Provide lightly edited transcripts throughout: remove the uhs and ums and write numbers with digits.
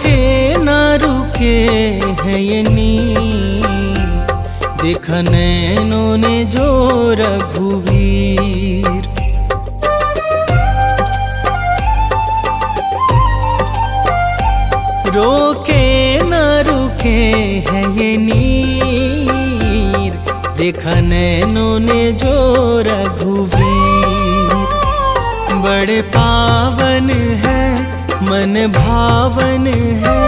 रोके ना रुके है ये नीर, देखा नैनों ने जो रघुवीर। रोके न रुके है ये नीर, देखा नैनों ने जो रघुवीर। बड़े पावन है मन भावन है,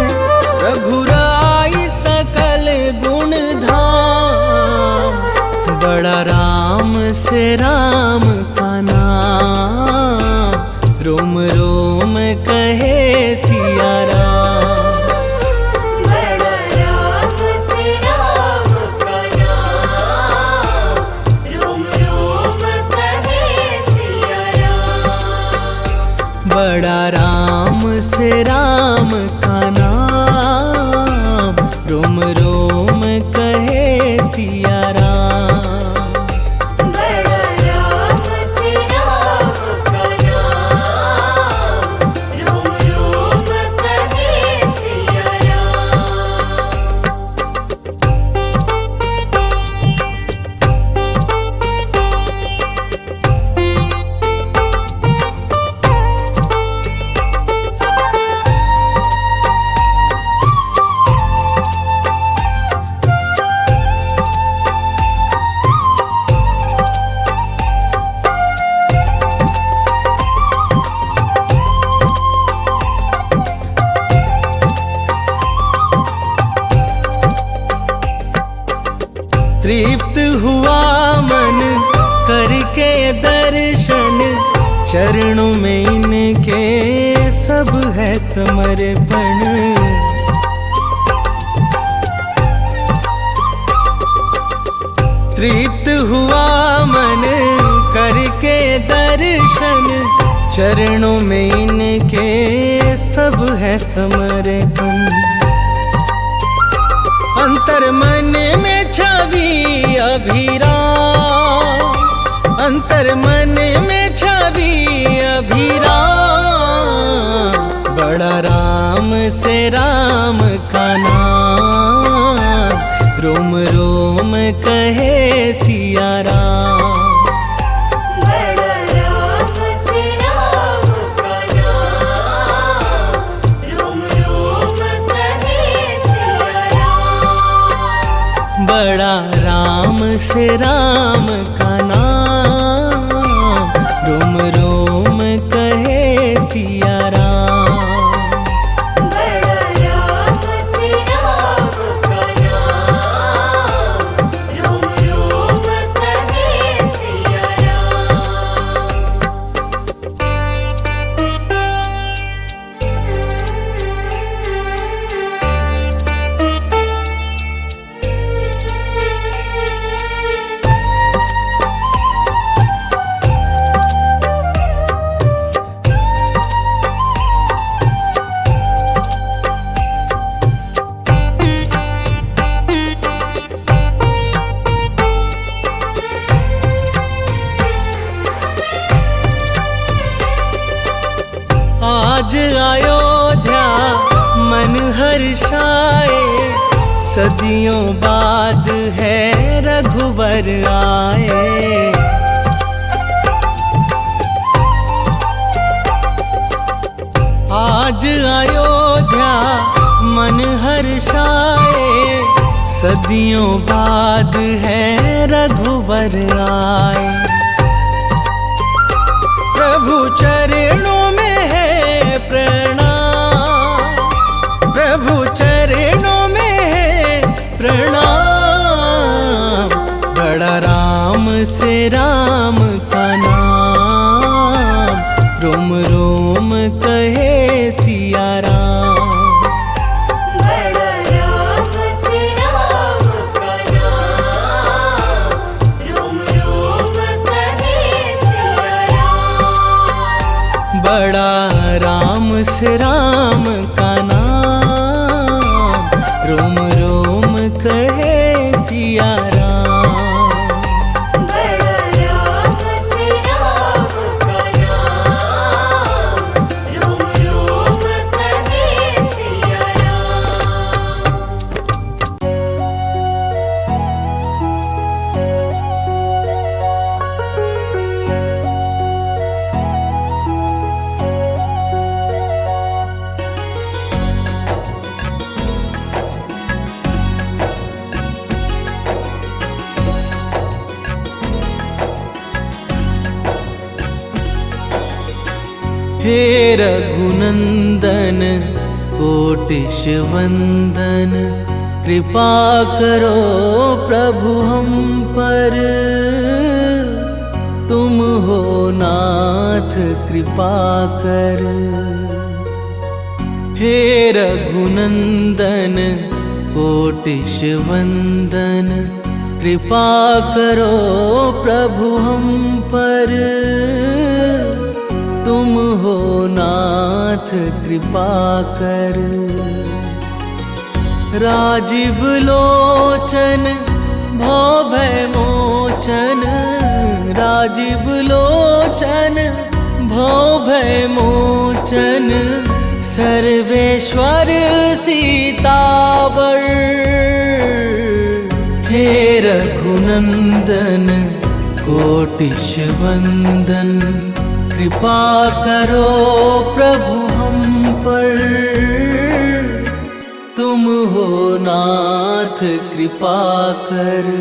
रघुराई सकल गुण धाम। बड़ा राम से राम का नाम, रोम रोम कहे सिया राम। बड़ा राम से राम का नाम, रोम रोम कहे सिया राम। बड़ा राम से राम का नाम, रोम रोम कहे सिया राम। बड़ा राम से राम का नाम, रोम रोम कहे सिया राम। तृप्त हुआ मन करके दर्शन, चरणों में इनके सब है समर्पण। तृप्त हुआ मन करके दर्शन, चरणों में इनके सब है समर्पण। अंतर मन में छवि अभिराम, अंतर मन में छवि अभिराम। बड़ा राम से राम का नाम, रोम रोम कहे सिया राम। बड़ा राम से राम का नाम, रोम रोम कहे सिया राम। बड़ा राम से राम का नाम, रोम रोम कहे सिया राम। बड़ा राम से राम का नाम, रोम रोम कहे सिया राम। आज अयोध्या मन हर्षाए, सदियों बाद है रघुवर आए। आज अयोध्या मन हर्षाए, सदियों बाद है रघुवर आए। प्रभु चरणों में है प्रणाम, प्रभु चरणों में है प्रणाम। बड़ा राम से राम का नाम, रोम रोम कहे सिया राम। बड़ा राम से राम का नाम, रोम रोम कहे सिया राम। बड़ा राम से राम का नाम, रोम रोम कहे सिया राम। बड़ा राम से राम का नाम, रोम रोम कहे सिया हे रघुनंदन कोटिश वंदन, कृपा करो प्रभु हम पर, तुम हो नाथ कृपा कर। हे रघुनंदन कोटिश वंदन, कृपा करो प्रभु हम पर, तुम हो नाथ कृपा कर। राजीव लोचन भव भय मोचन, राजीव लोचन भव भय मोचन, सर्वेश्वर सीतावर। हे रघुनंदन कोटिश वंदन, कृपा करो प्रभु हम पर, तुम हो नाथ कृपा कर।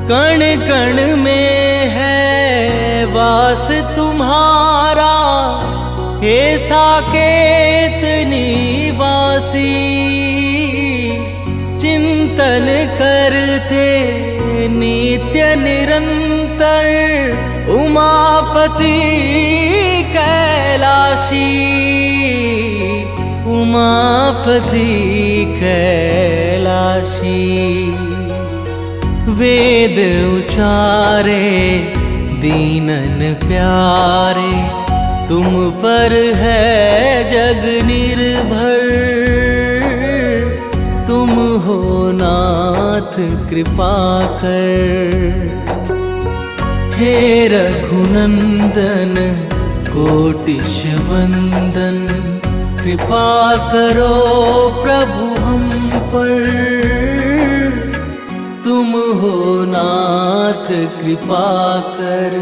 कण कण में है वास तुम्हारा, हे साकेत निवासी। चिंतन करते नित्य निरंतर, उमापति कैलाशी, उमापति कैलाशी। वेद उचारे दीनन प्यारे, तुम पर है जग निर्भर, तुम हो नाथ कृपा कर। हे रघुनंदन कोटिश वंदन, कृपा करो प्रभु हम पर, तुम हो नाथ कृपा कर।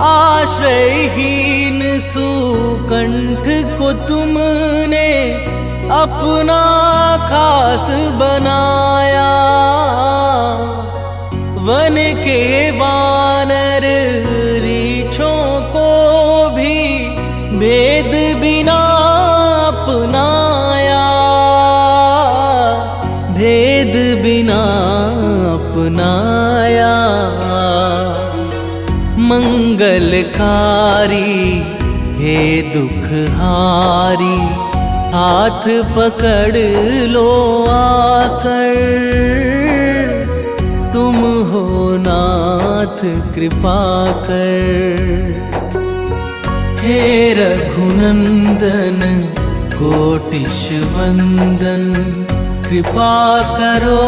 आश्रयहीन सुकंठ को तुमने अपना खास बनाया, वन के वानर रीछों को भी भेद बिना अपनाया, भेद बिना अपनाया। मंगलकारी हे दुखहारी, हाथ पकड़ लो आकर, तुम हो नाथ कृपा कर। हे रघुनंदन कोटिश वंदन, कृपा करो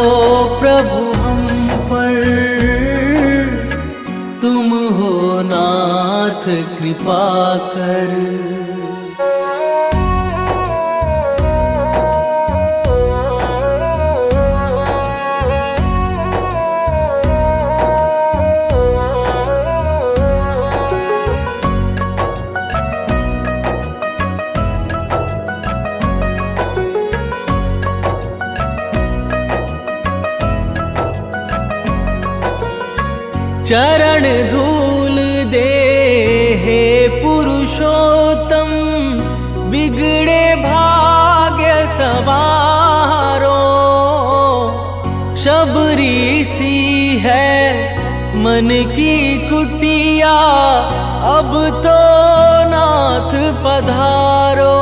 प्रभु हम पर, तुम हो नाथ कृपा कर। चरण धूल दे हे पुरुषोत्तम, बिगड़े भाग्य सवारो। शबरी सी है मन की कुटिया, अब तो नाथ पधारो,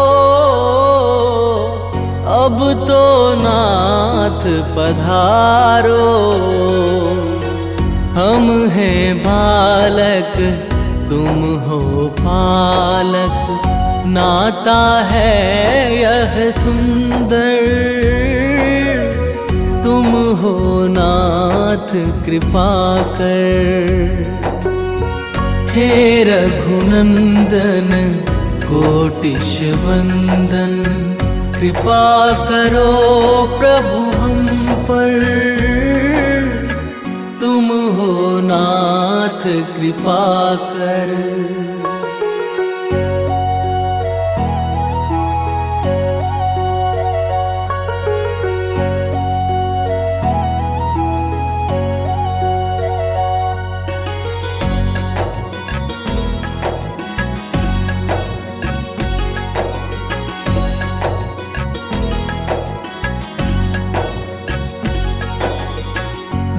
अब तो नाथ पधारो। हम हम हैं बालक तुम हो पालक, नाता है यह सुंदर। तुम हो नाथ कृपा कर। हे रघुनंदन कोटिश वंदन, कृपा करो प्रभु हम पर। तुम हो नाथ कृपा कर।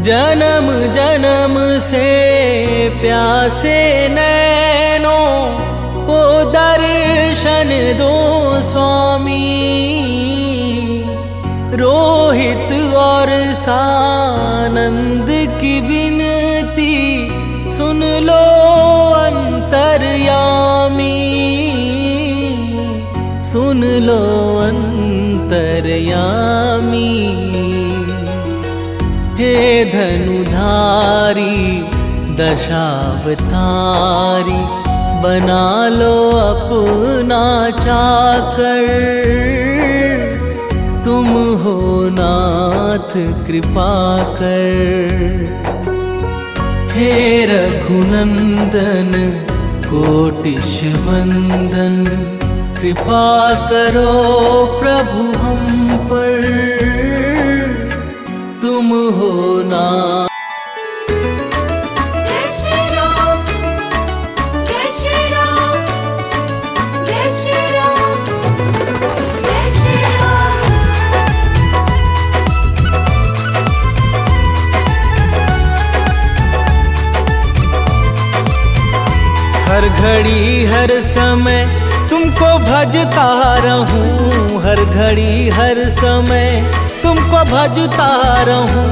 जन्म जन्म से प्यासे नैनों को दर्शन दो स्वामी। रोहित और सानंद की विनती सुन लो अंतर्यामी। सुन लो अंतर्यामी। हे धनुधारी दशावतारी, बना लो अपना चाकर। तुम हो नाथ कृपा कर। हे रघुनंदन कोटिश वंदन, कृपा करो प्रभु हम पर। तुम हो ना। जय श्री राम, जय श्री राम, जय श्री राम, जय श्री राम। हर घड़ी हर समय तुमको भजता रहूं। हर घड़ी हर समय तुमको भजता रहूं।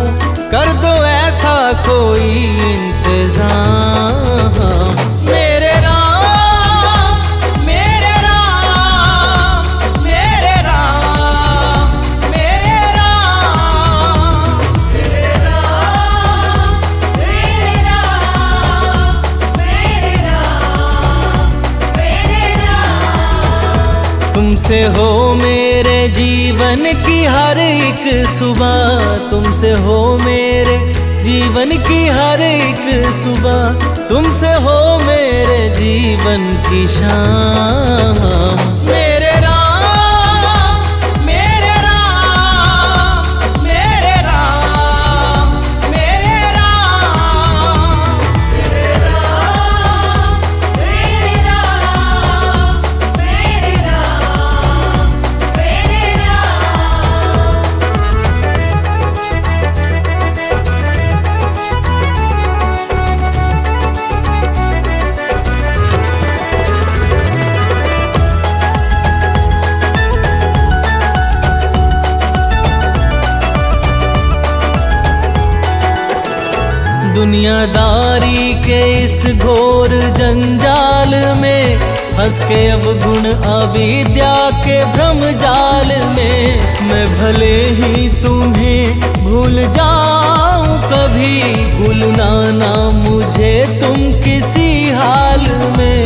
कर दो ऐसा कोई इंतजाम। मेरे राम, मेरे राम, मेरे राम, मेरे राम, मेरे राम, मेरे राम, मेरे राम, मेरे राम। तुमसे हो मेरे जीवन की हर एक सुबह। तुमसे हो मेरे जीवन की हर एक सुबह। तुमसे हो मेरे जीवन की शाम। मेरे राम, मेरे राम, मेरे राम, मेरे राम, मेरे राम, मेरे राम, मेरे राम, मेरे राम। दुनियादारी के इस घोर जंजाल में फंस के अब गुण अविद्या के भ्रम जाल में। मैं भले ही तुम्हें भूल जाऊं कभी, भूलना ना मुझे तुम किसी हाल में।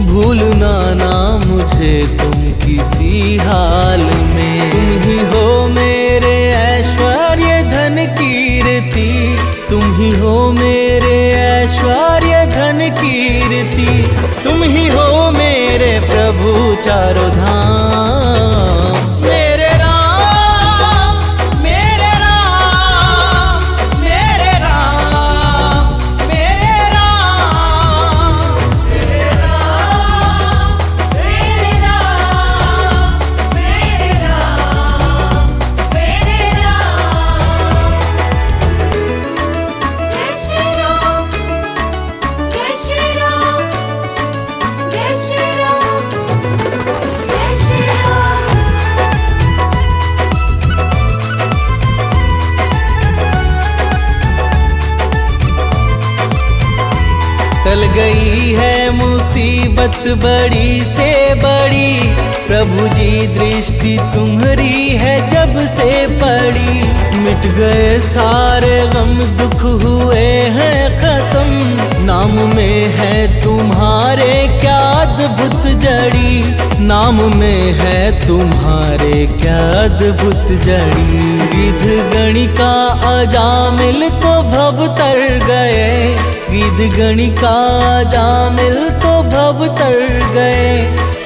भूलना ना मुझे तुम किसी हाल में। तुम ही हो मेरे ऐश्वर्य धन कीर्ति। तुम ही हो मेरे ऐश्वर्य धन कीर्ति। तुम ही हो मेरे प्रभु चारों धाम। मेरे राम, मेरे राम, मेरे राम, मेरे राम, मेरे राम, मेरे राम, मेरे राम, मेरे राम। जय श्री राम, जय श्री राम, जय श्री राम, जय प्रीत बड़ी से बड़ी, प्रभु जी दृष्टि तुम्हारी है जब से पड़ी। मिट गए सारे गम दुख हुए हैं खत्म, नाम में है तुम्हारे क्या अद्भुत जड़ी, नाम में है तुम्हारे क्या अद्भुत जड़ी। गिद्ध गणिका अजामिल तो भव तर गए, गिद्ध गणिका अजामिल तो भव तर गए,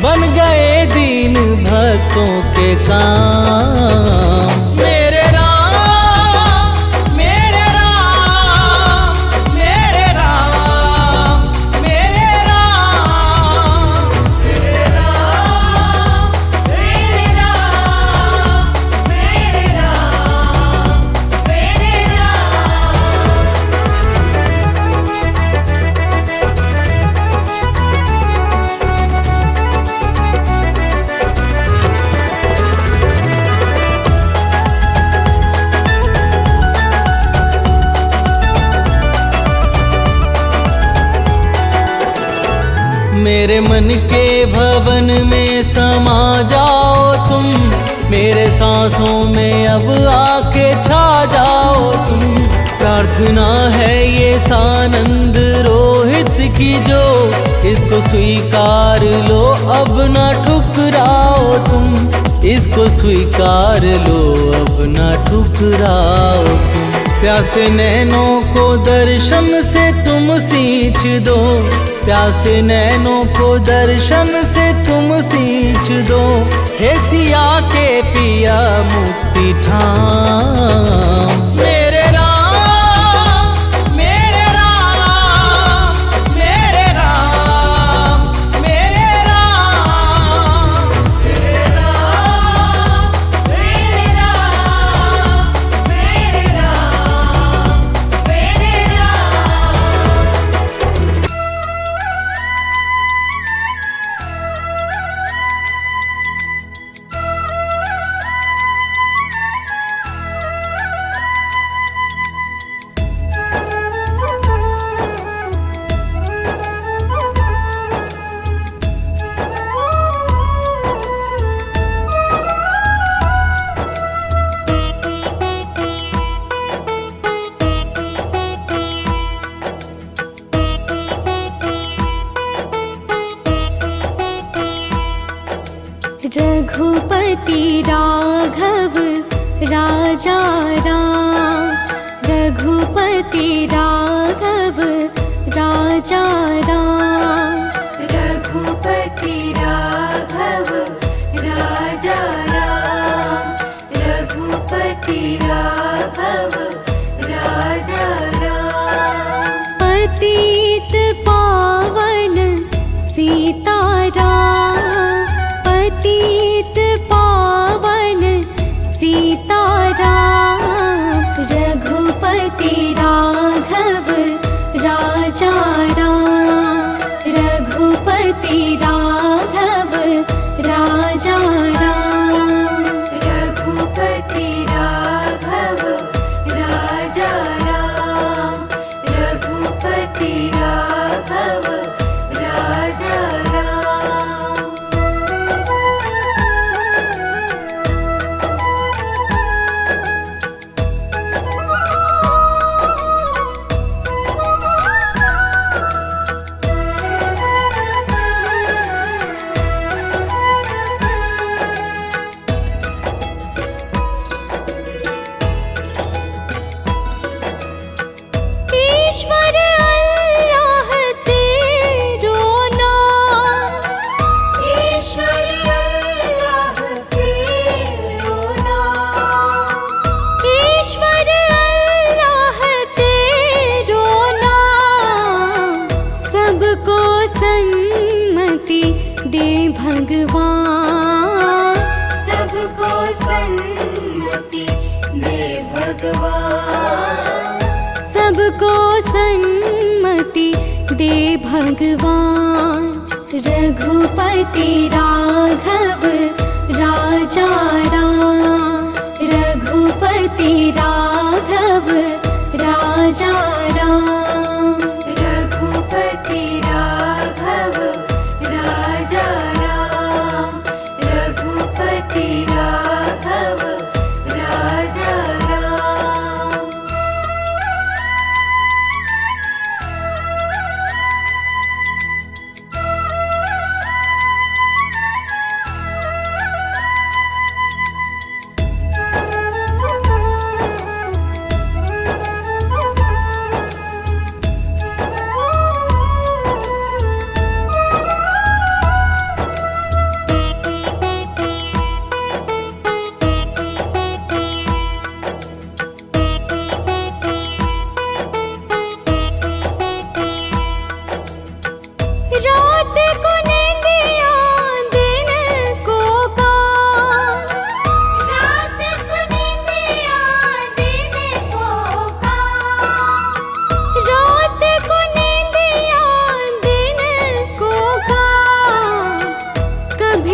बन गए दीन भक्तों के काम। मेरे राम मेरे राम मेरे राम मेरे राम। मेरे राम मेरे राम मेरे राम मेरे मेरे मन के भवन में समा जाओ तुम, मेरे सांसों में अब आके छा जाओ तुम। प्रार्थना है ये सानंद रोहित की जो, इसको स्वीकार लो अब ना ठुकराओ तुम, इसको स्वीकार लो अब ना ठुकराओ तुम। प्यासे नैनों को दर्शन से तुम सींच दो, प्यासे नैनों को दर्शन से तुम सींच दो। हे सिया के पिया मुक्ति ठाम। मेरे राम मेरे राम मेरे राम मेरे राम। मेरे राम मेरे राम मेरे राम मेरे राम। रघुपति राघव राजा राम, रघुपति राघव राजा राम। रघुपति राघव राजा राम, रघुपति राघव राजा राम। पतित पावन सीताराम, पतित पावन सीताराम। रघुपति राघव राजा राम, रघुपति राघव राजा राम। रघुपति राघव राजा राम, रघुपति राघव राजा राम। ईश्वर अल्लाह तेरो नाम, ईश्वर अल्लाह तेरो नाम, ईश्वर अल्लाह तेरो नाम। सबको सन्मति दे भगवान, सबको सन्मति दे भगवान, सबको सन्मति दे भगवान। रघुपति राघव राजा राम, रघुपति राघव राजा राम। रघुपति राघव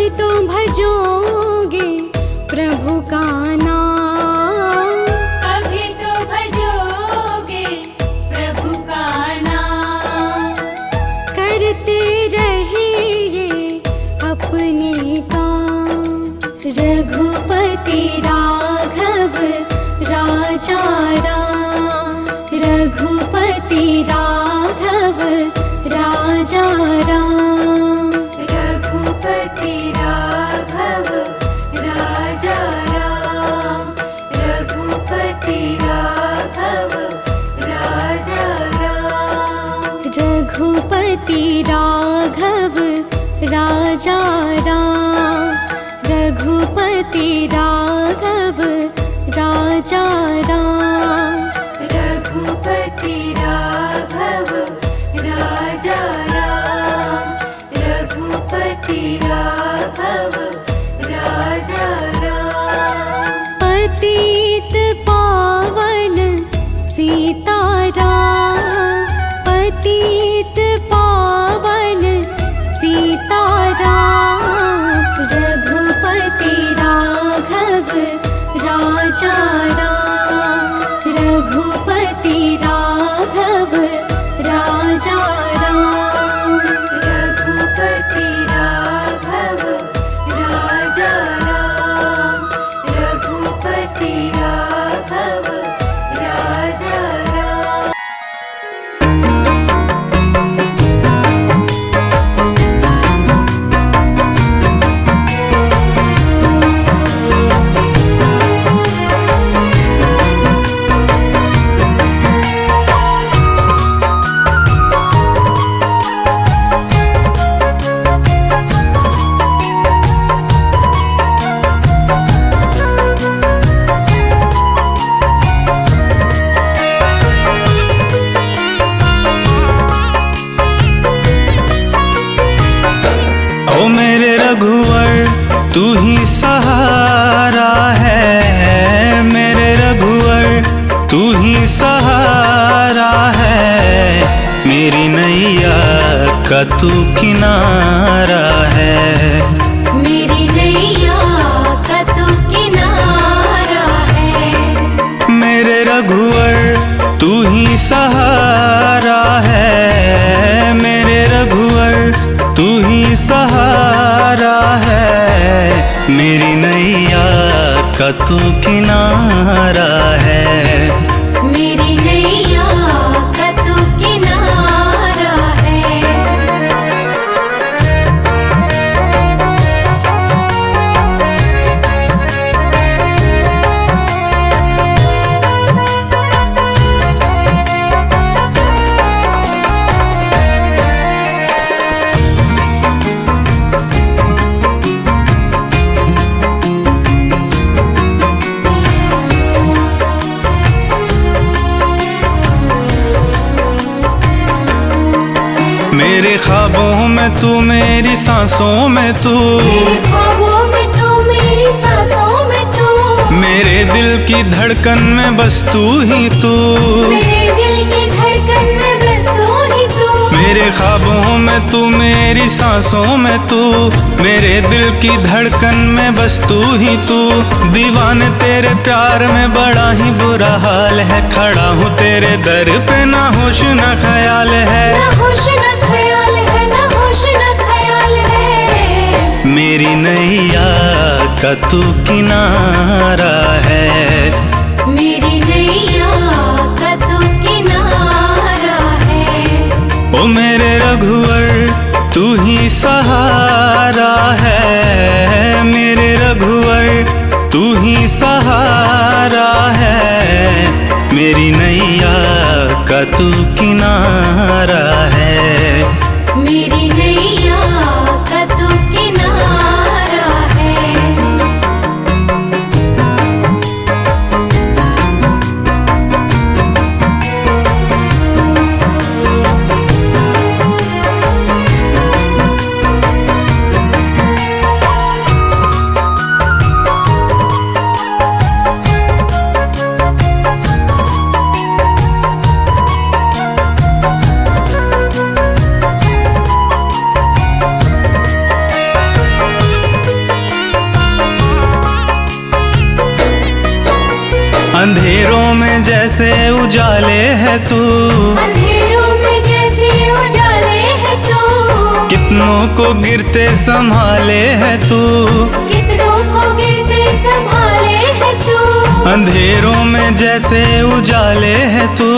कभी तो भजोगे प्रभु का नाम, कभी तो भजोगे प्रभु का नाम, करते रहिए अपने काम। रघुपति राघव राजा राम, रघुपति राघव राजा राम, रघुपति राघव राजा राम, रघुपति राघव राजा राम, रघुपति राघव राजा राम, रघुपति राघव राजा राम, रघुपति राघव राजा राम, रघुपति राघव राजा राम, पतित पावन सीताराम, पतित पावन सीताराम, रघुपति राघव राजा राम, रघुपति राघव राजा राम, रघुपति राघव राजा राम, रघुपति राघव राजा राम। ओ मेरे रघुवर तू ही सहारा है, मेरे रघुवर तू ही सहारा है, मेरी नैया का तू किनारा है, मेरी नैया का तू किनारा है, मेरे रघुवर तू ही सहारा है, मेरे रघुवर तू ही सहारा है, मेरी नैया का तू किनारा है, मेरी नैया का तू किनारा है। मेरे ख्वाबों में तू, मेरी सांसों में तू, मेरे ख्वाबों में तू, मेरी सांसों में तू, मेरे दिल की धड़कन में बस तू ही तू, मेरे दिल की धड़कन में बस तू ही तू, मेरे ख्वाबों में तू, मेरी सांसों में तू, मेरे दिल की धड़कन में बस तू ही तू, दीवाने तेरे प्यार में बड़ा ही बुरा हाल है, खड़ा हूँ तेरे दर पे ना होश ना ख्याल है, ना होश ना ख्याल है, ना होश ना ख्याल है, मेरी नैया का तू किनारा है, मेरी नैया का तू किनारा है, ओ मेरे रघुवर तू ही सहारा है, मेरे रघुवर तू ही सहारा है, मेरी नैया का तू किनारा है, मेरी नैया का तू किनारा है। अंधेरों में जैसे उजाले है तू, अंधेरों में जैसे उजाले है तू, कितनों को गिरते संभाले है तू, कितनों को गिरते संभाले है तू। अंधेरों में जैसे उजाले है तू,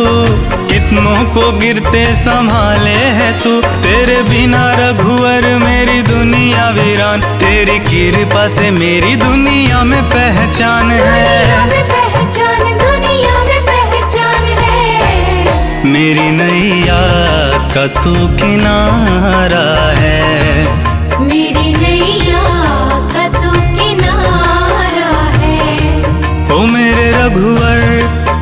कितनों को गिरते संभाले है तू। तेरे बिना रघुवर मेरी दुनिया वीरान, तेरी कृपा से मेरी दुनिया में पहचान दुनिया है। में पहचान, दुनिया में पहचान है। मेरी नैया का तू किनारा है, मेरी नैया का तू किनारा है। ओ मेरे रघुवर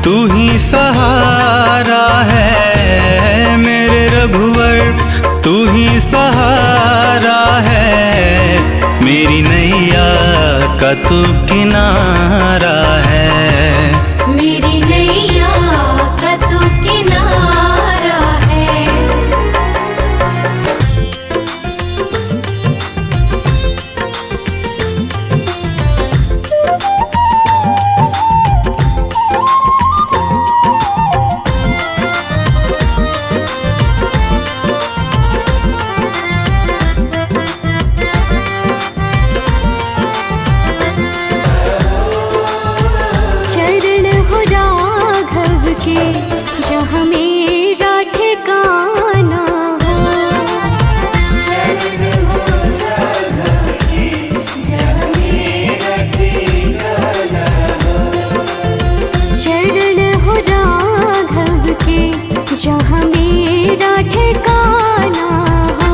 तू ही सहारा है, मेरे रघुवर तू ही सहारा है। मेरी नैया का तू किनारा है, मेरी नैया का तू किनारा है। चरण हो राघव के जहाँ मेरा ठिकाना हो, चरण हो राघव के जहाँ मेरा ठिकाना हो, चरण हो राघव के जहाँ मेरा ठिकाना हो।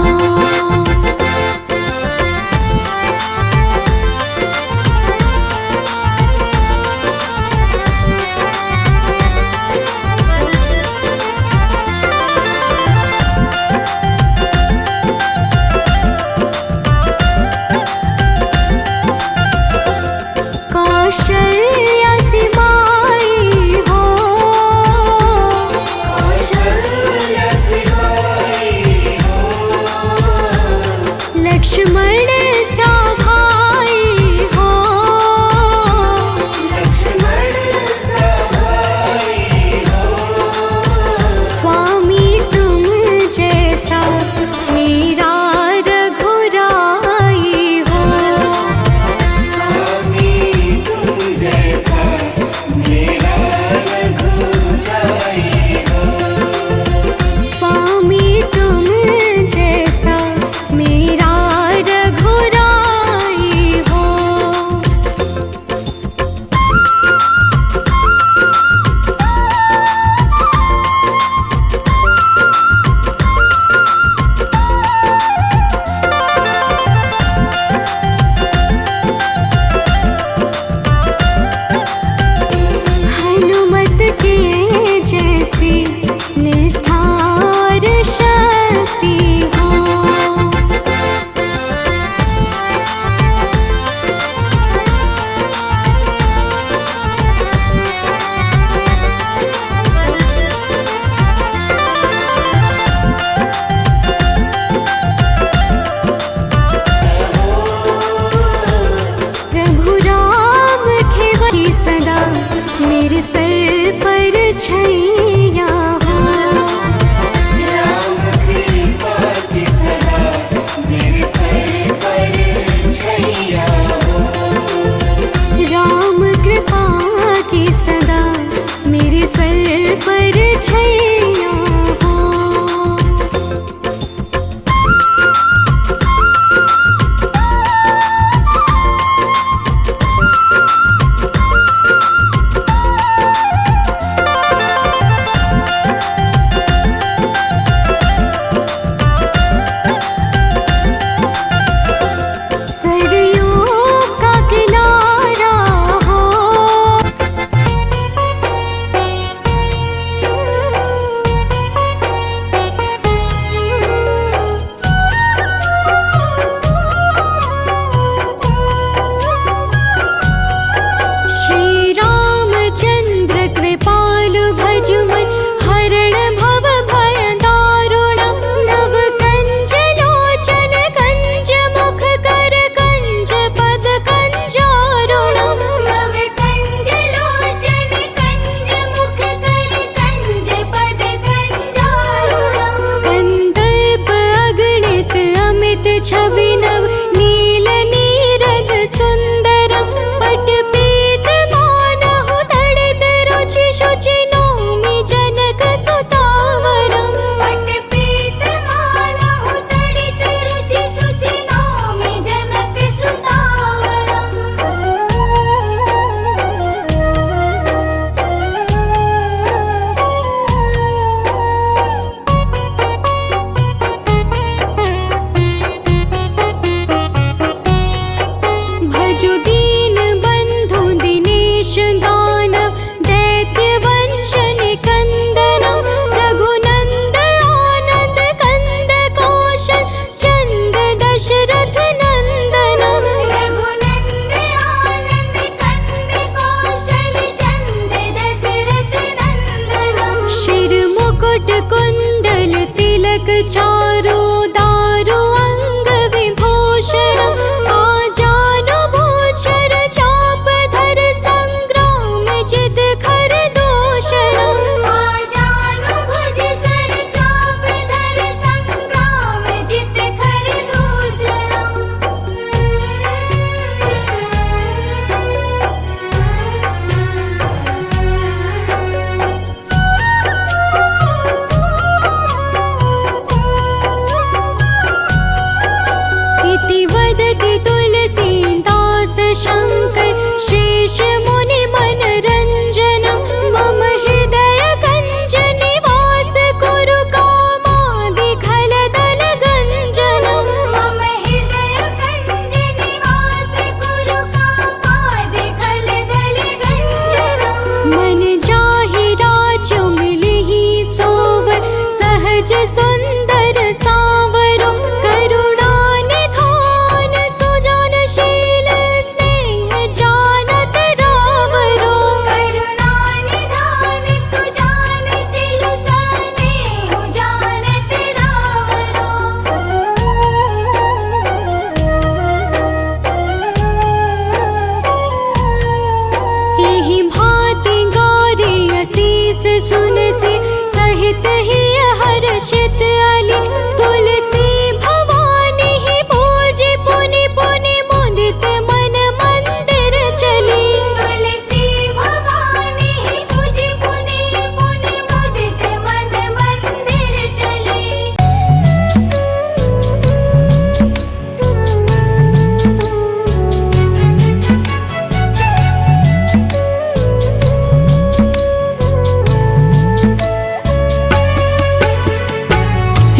चारु दारु अंग विभूषण आजानु भूषण चाप धर संग्राम जित खर दूषण आजानु भुज सर चाप धर संग्राम जित खर दूषण। इति वदति तुलसीदास शंकर शेष मुनि मनरंजनम मम हृदय गंज निवास कुरु कामादि खलदल गंजनम मम हृदय गंज निवास कुरु कामादि खलदल गंजनम। मन जाहि राजु मिलिहि सोवर सहज सुंदर सांवरो करुणा निधान सुजानशील स्नेह जानत रावरो करुणा निधान सुजानशील स्नेह जानत रावरो। एहि भांति गौरी असीस सुनसी सहित ही हर्षित अली तुलसी भवानी ही पूजी पुनि पुनि मुदित मन मंदिर चली तुलसी भवानी ही पूजी पुनि पुनि मुदित मन मंदिर चली।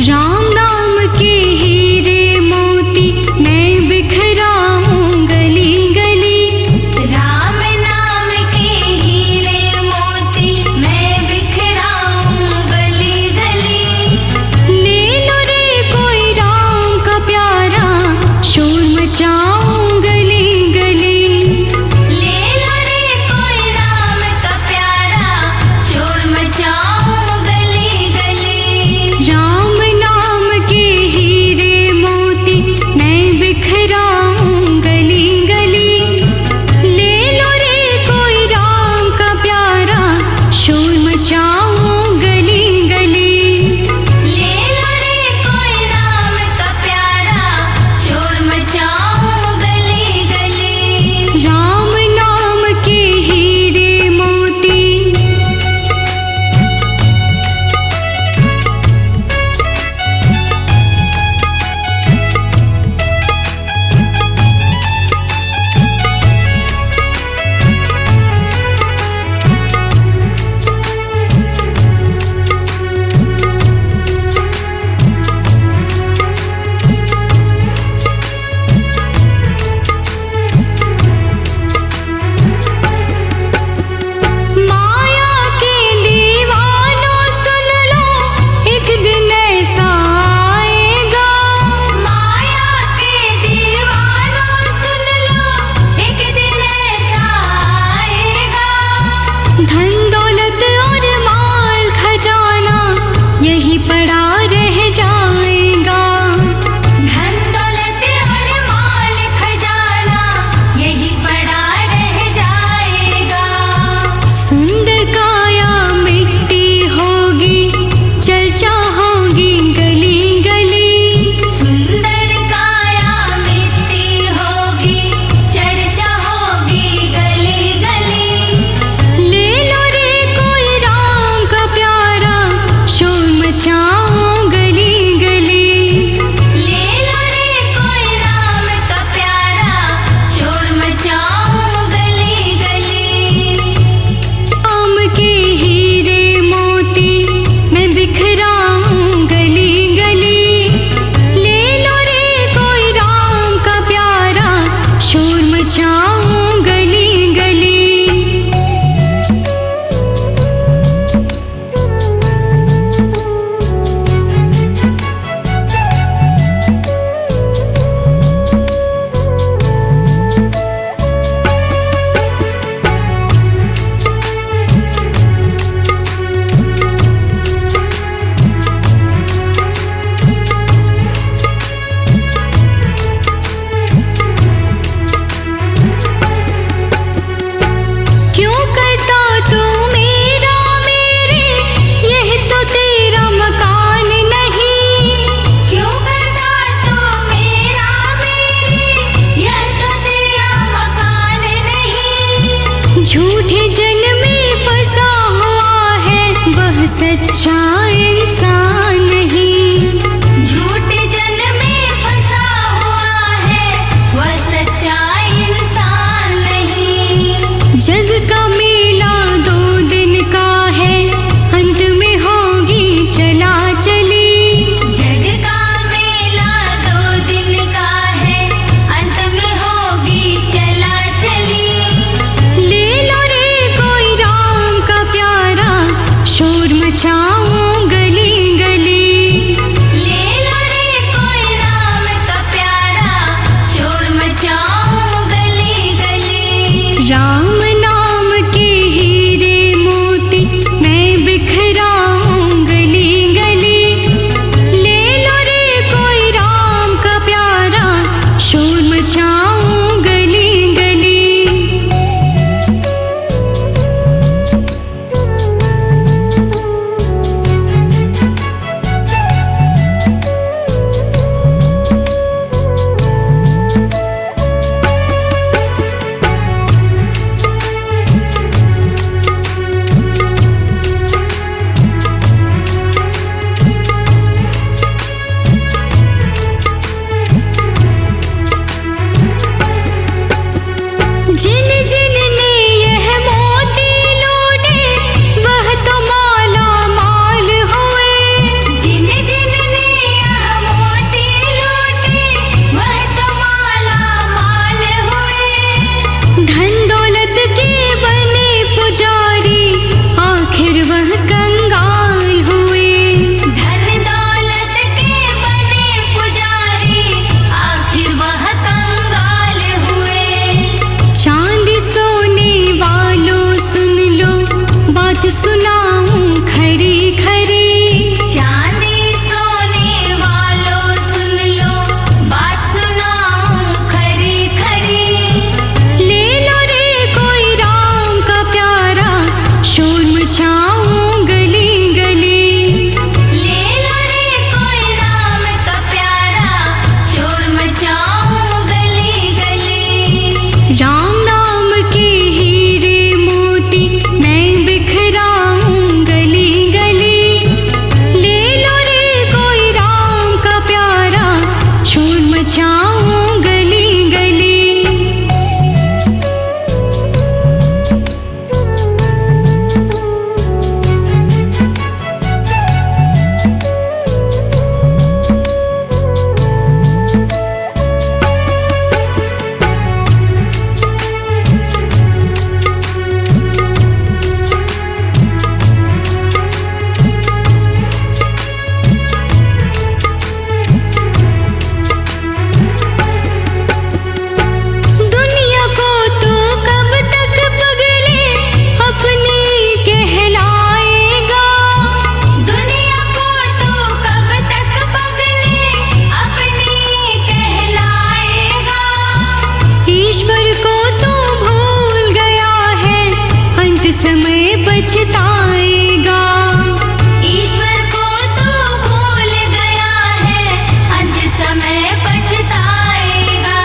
राम नाम के हीरे मोती मैं बिखराऊं गली गली राम नाम के हीरे मोती मैं बिखराऊं गली गली। ले लो रे कोई राम का प्यारा शोर मचाऊं गली गली ले लो रे कोई राम का प्यारा शोर मचाऊं गली गली। राम नाम के हीरे मोती मैं बिखराऊं गली गली ले लो रे कोई राम का प्यारा शोर मचाऊं गली गली ले लो रे कोई राम का प्यारा शोर मचाऊं गली गली। राम नाम के हीरे मोती। माया के दीवानों सुन लो एक दिन ऐसा आएगा माया के दीवानों सुन लो एक दिन ऐसा आएगा। धन दौलत और माल खजाना यही पड़ा रह जाएगा धन दौलत और माल खजाना यही पड़ा रह जाएगा। सुंदर काया मिट्टी होगी चर्चा होगी गली गली सुंदर काया मिट्टी होगी चर्चा होगी गली गली। ले लो रे कोई राम का प्यारा शोर मचाऊं गली गली ले लो रे कोई राम का प्यारा शोर मचाऊं गली गली। राम के हीरे मोती मैं बिखराऊं गली गली ले लो रे कोई राम का प्यारा शोर मचाऊं गली गली। बात सुनाऊं खरी खरी। चांदी सोने वालों सुन लो, बात सुनाऊं खरी खरी। ले लो रे कोई राम का प्यारा, शोर मचाऊं गली गली। ले लो रे कोई राम का प्यारा, शोर मचाऊं गली गली। राम नाम के हीरे मोती मैं बिखराऊं गली गली। ले लो रे कोई राम का प्यारा, शोर मचाऊं गली गली। दुनिया को तो कब तक पगले अपनी कहलाएगा। दुनिया को तो कब तक पगले अपनी कहलाएगा। ईश्वर को तो भूल गया है, अंत समय पछताएगा। ईश्वर को तो भूल गया है, अंत समय पछताएगा।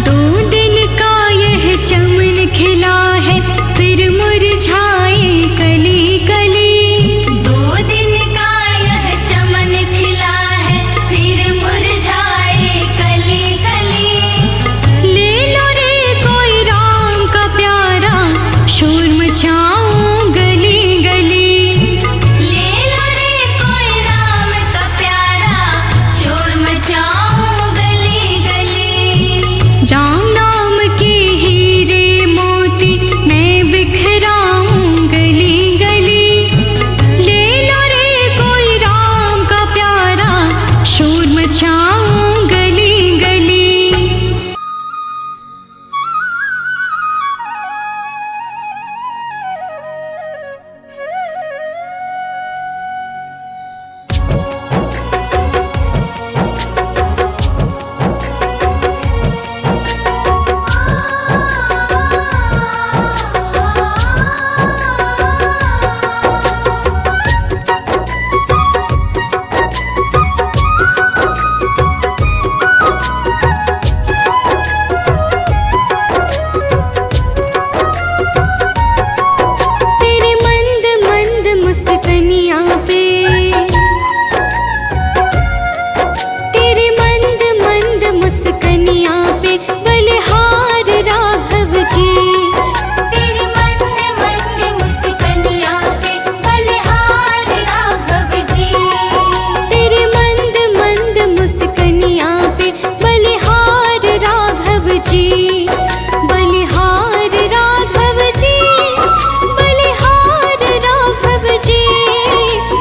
2 दिन का यह चमन खिला है, फिर मुरझाए कली कली। 2 दिन का यह चमन खिला है, फिर मुरझाए कली कली। ले लो रे कोई राम का प्यारा, शोर मचाऊं गली गली। ले लो रे कोई राम का प्यारा, शोर मचाऊं गली गली। राम नाम के हीरे मोती मैं बिखराऊं गली गली। ले लो रे कोई राम का प्यारा, शोर मचाऊं गली गली। तेरे मंद मंद मुस्कनिया पे, तेरे मंद मंद मुस्कनिया पे बलिहार राघव जी। तेरे मंद मंद मुस्कनिया पे बलिहार राघव जी। तेरे मंद मंद मुस्कनिया पे बलिहार राघव जी। बलिहार राघव जी, बलिहार राघव जी।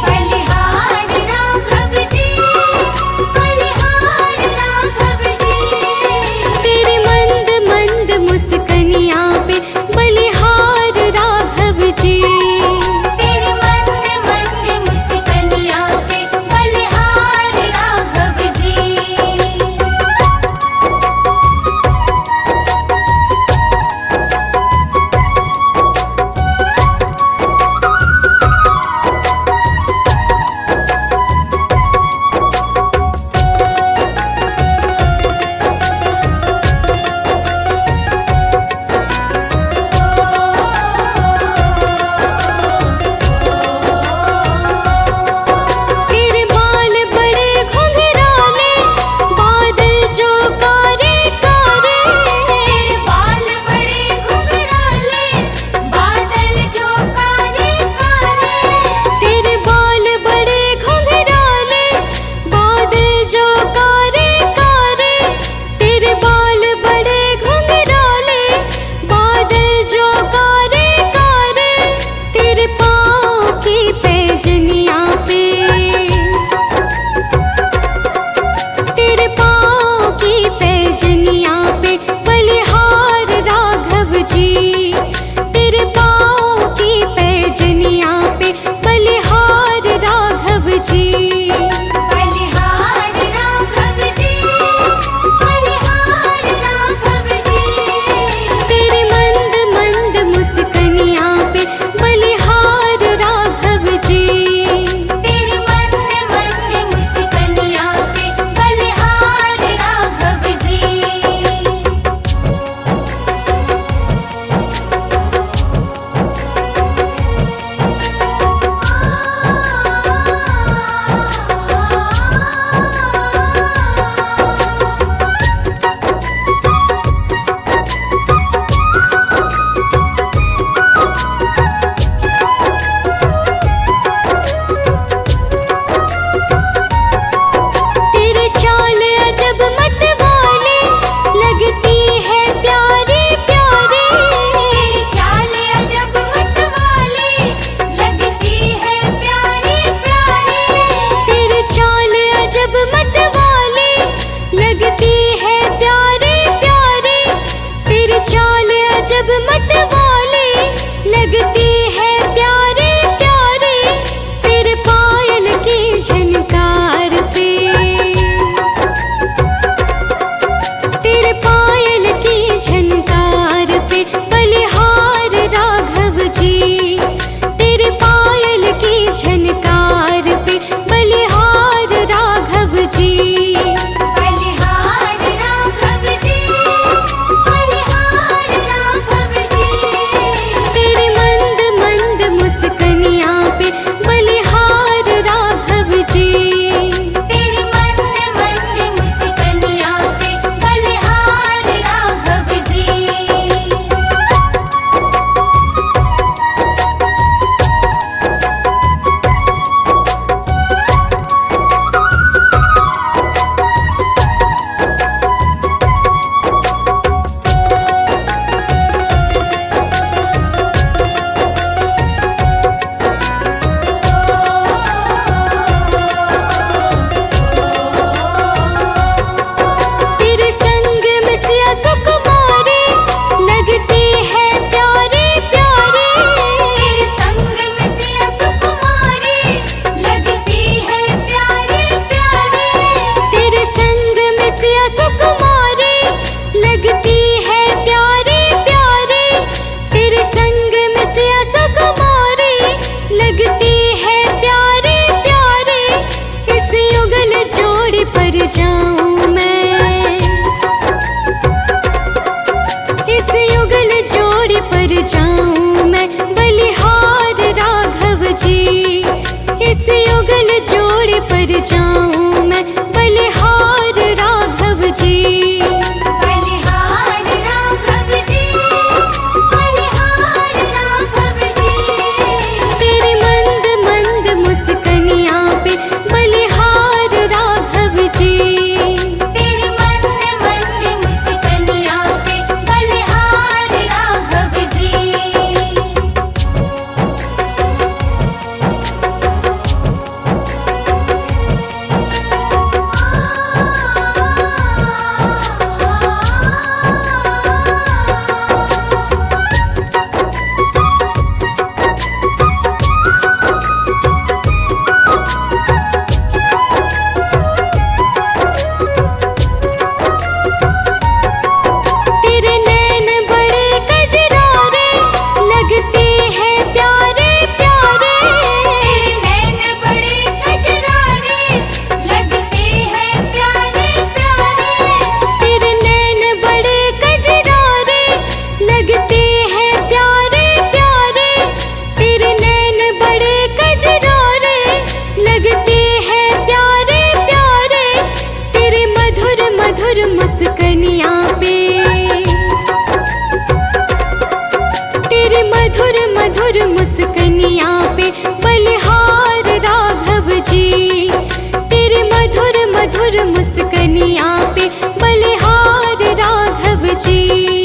बलिहार राघव जी, बलिहार राघव जी। तेरे मंद मंद मुस्कनिया पे बलिहार राघव जी। तेरे मंद मंद मुस्कनिया पे बलिहार राघव जी। तेरे बाल बड़े घुंघराले, बादल जो कारे कारे। तेरे बाल बड़े घुंघराले, बादल जो काले काले। तेरे बाल बड़े घुंघराले, बादल जो कारे कारे। तेरे बाल बड़े घुंघराले, बादल जो कारे कारे। तेरे पाँव की पैजनिया पे, तेरे पाँव की पैजनिया पे बलिहार राघव जी। तेरे पाँव की पैजनिया चाल अजब मतवाली लगती है प्यारी प्यारी, तेरे पायल की झनकार पे, तेरे पायल की झनकार पे बलिहार राघव जी, तेरे पायल की झनकार पे बलिहार राघव जी। बलिहार राघव जी, बलिहार राघव जी। तेरे मंद मंद मुस्कनिया पे बलिहार राघव जी, तेरी मंद मंद मुस्कनिया पे बलिहार राघव जी। तेरे संग में सिया सुकुमारी लगती है प्यारी प्यारी, तेरे संग में सिया सुकुमारी लगती है प्यारी प्यारी। तेरे संग में सिया सुकुमारी लगती है प्यारी प्यारी, तेरे संग में सिया सुकुमारी लगती है प्यारी प्यारी। इस युगल जोड़ी पर जाऊं मैं, इस युगल जोड़ी पर जाऊं मैं बलिहार राघव जी, इस युगल जोड़ी पर जाऊं मैं बलिहार राघव जी। बलिहार राघव जी, बलिहार राघव जी। तेरी मंद मंद मुस्कनिया पे बलिहार राघव जी, तेरी मंद मंद मुस्कनिया पे बलिहार राघव जी। तेरे नैन बड़े कजरारे लगते हैं प्यारे प्यारे, तेरे नैन बड़े कजरारे लगते हैं प्यारे प्यारे। तेरे नैन बड़े कजरारे लगते हैं प्यारे प्यारे, तेरे नैन बड़े कजरारे लगते हैं प्यारे प्यारे। तेरे मधुर मधुर मुस्कनिया पे, तेरे मधुर मधुर मुस्कनिया पे बलिहार राघव जी, तेरे मधुर मधुर मुस्कनिया पे बलिहार राघव जी।